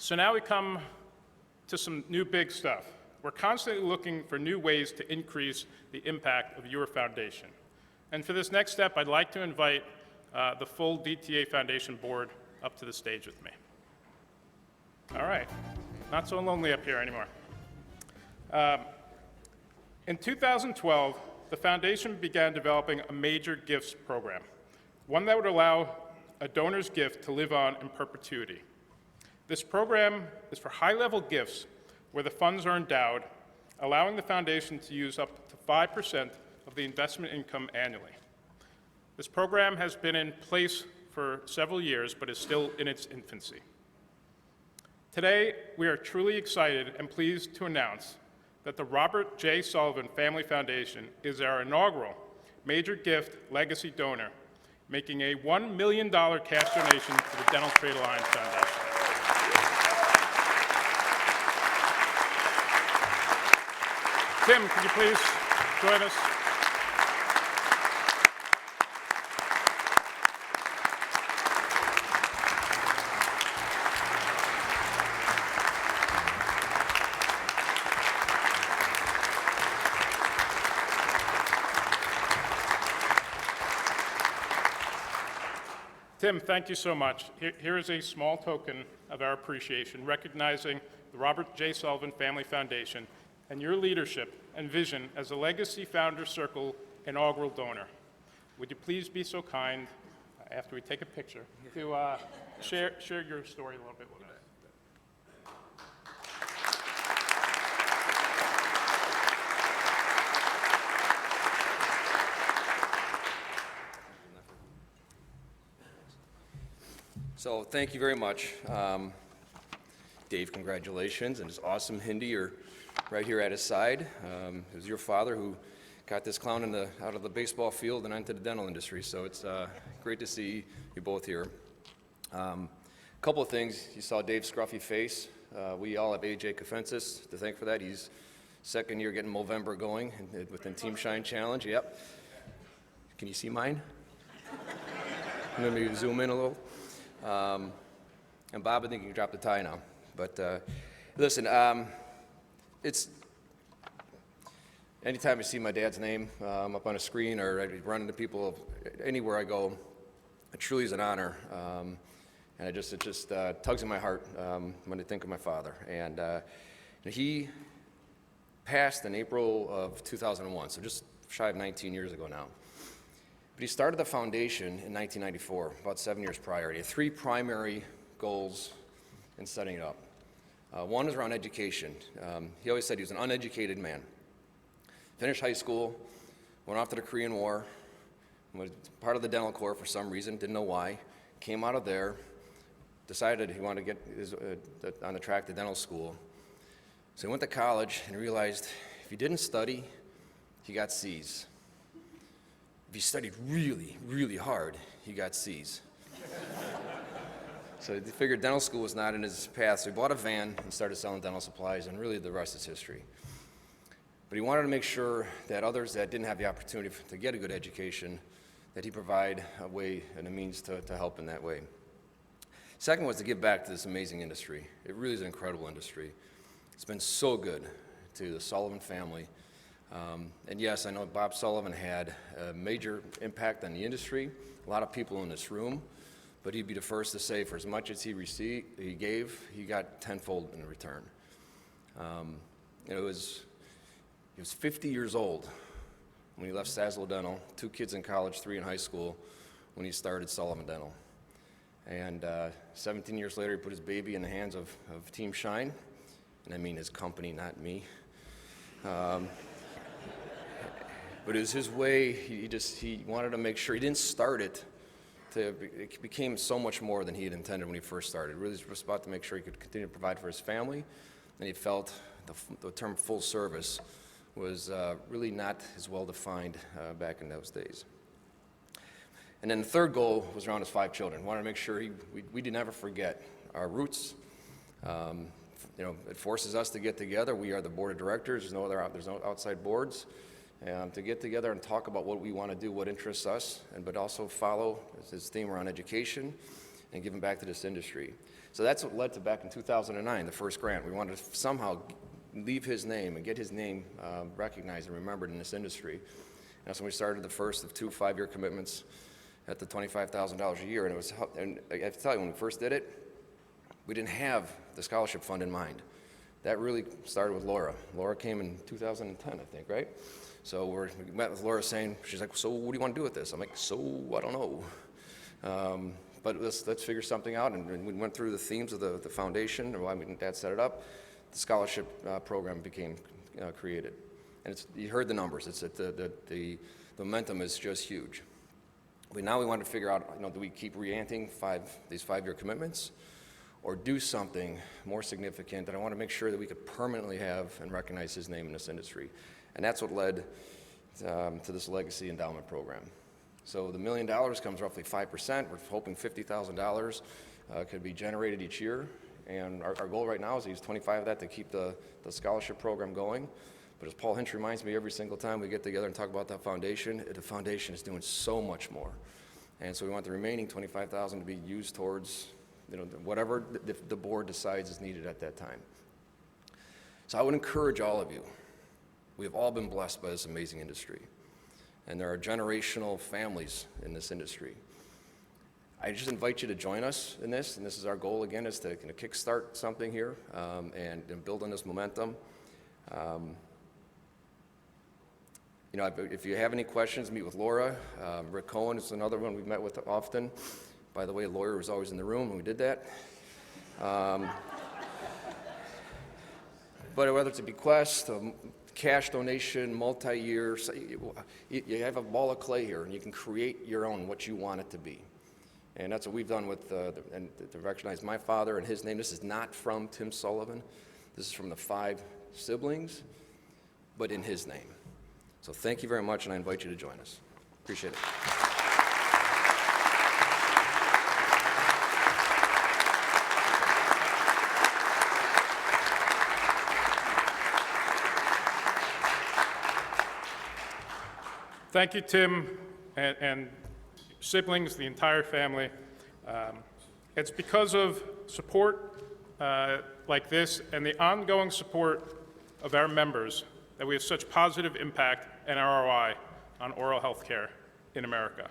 So now we come to some new big stuff. We're constantly looking for new ways to increase the impact of your foundation. And for this next step, I'd like to invite the full DTA Foundation board up to the stage with me. All right, not so lonely up here anymore. In 2012, the foundation began developing a major gifts program, one that would allow a donor's gift to live on in perpetuity. This program is for high-level gifts where the funds are endowed, allowing the foundation to use up to 5% of the investment income annually. This program has been in place for several years, but is still in its infancy. Today, we are truly excited and pleased to announce that the Robert J. Sullivan Family Foundation is our inaugural major gift legacy donor, making a $1 million cash donation to the Dental Trade Alliance Foundation. Tim, could you please join us? Tim, thank you so much. Here is a small token of our appreciation, recognizing the Robert J. Sullivan Family Foundation and your leadership and vision as a Legacy Founders Circle inaugural donor. Would you please be so kind, after we take a picture, to share your story a little bit with us? So thank you very much. Dave, congratulations, and it's awesome, Hindi, you're right here at his side. It was your father who got this clown out of the baseball field and onto the dental industry, so it's great to see you both here. A couple of things. You saw Dave's scruffy face. We all have AJ Kafensis to thank for that. He's second year getting Movember going within Team Shine Challenge. Yep. Can you see mine? Let me zoom in a little. And Bob, I think you can drop the tie now. But listen, it's anytime I see my dad's name up on a screen or I run into people anywhere I go, it truly is an honor. And it just tugs at my heart when I think of my father. And he passed in April of 2001, so just shy of 19 years ago now. But he started the foundation in 1994, about 7 years prior. He had three primary goals in setting it up. One is around education. He always said he was an uneducated man. Finished high school, went off to the Korean War, was part of the dental corps for some reason, didn't know why, came out of there, decided he wanted to get on the track to dental school. So he went to college and realized if he didn't study, he got C's. If he studied really, really hard, he got C's. So he figured dental school was not in his path, so he bought a van and started selling dental supplies, and really the rest is history. But he wanted to make sure that others that didn't have the opportunity to get a good education, that he provide a way and a means to help in that way. Second was to give back to this amazing industry. It really is an incredible industry. It's been so good to the Sullivan family. And yes, I know Bob Sullivan had a major impact on the industry, a lot of people in this room, but he'd be the first to say for as much as he gave, he got tenfold in return. He was 50 years old when he left Saslo Dental, 2 kids in college, 3 in high school, when he started Sullivan Dental. And 17 years later, he put his baby in the hands of Team Shine, and I mean his company, not me. But it was his way. He wanted to make sure he didn't start it. It became so much more than he had intended when he first started. It really was about to make sure he could continue to provide for his family, and he felt the term full service was really not as well defined back in those days. And then the third goal was around his 5 children. Wanted to make sure we did never forget our roots. It forces us to get together. We are the board of directors. There's no outside boards. To get together and talk about what we want to do, what interests us, but also follow his theme around education and giving back to this industry. So that's what led to, back in 2009, the first grant. We wanted to somehow leave his name and get his name recognized and remembered in this industry. And that's when we started the first of 2 5-year commitments at the $25,000 a year. And I have to tell you, when we first did it, we didn't have the scholarship fund in mind. That really started with Laura. Laura came in 2010, I think, right? So we met with Laura saying, she's like, so what do you want to do with this? I'm like, so I don't know. But let's figure something out. And we went through the themes of the foundation, and why Dad set it up. The scholarship program became created. And you heard the numbers. It's the momentum is just huge. Now we want to figure out, do we keep re-anting these 5-year commitments, or do something more significant? And I want to make sure that we could permanently have and recognize his name in this industry. And that's what led to this legacy endowment program. So the $1 million comes roughly 5%. We're hoping $50,000 could be generated each year. And our goal right now is to use 25 of that to keep the scholarship program going. But as Paul Hinch reminds me every single time we get together and talk about the foundation is doing so much more. And so we want the remaining $25,000 to be used towards whatever the board decides is needed at that time. So I would encourage all of you. We have all been blessed by this amazing industry. And there are generational families in this industry. I just invite you to join us in this, and this is our goal again, is to kind of kickstart something here and build on this momentum. If you have any questions, meet with Laura. Rick Cohen is another one we've met with often. By the way, a lawyer was always in the room when we did that. But whether it's a bequest, a cash donation, multi-year, you have a ball of clay here, and you can create your own, what you want it to be. And that's what we've done and to recognize my father and his name. This is not from Tim Sullivan. This is from the 5 siblings, but in his name. So thank you very much, and I invite you to join us. Appreciate it. Thank you, Tim, and siblings, the entire family. It's because of support like this and the ongoing support of our members that we have such positive impact and ROI on oral health care in America.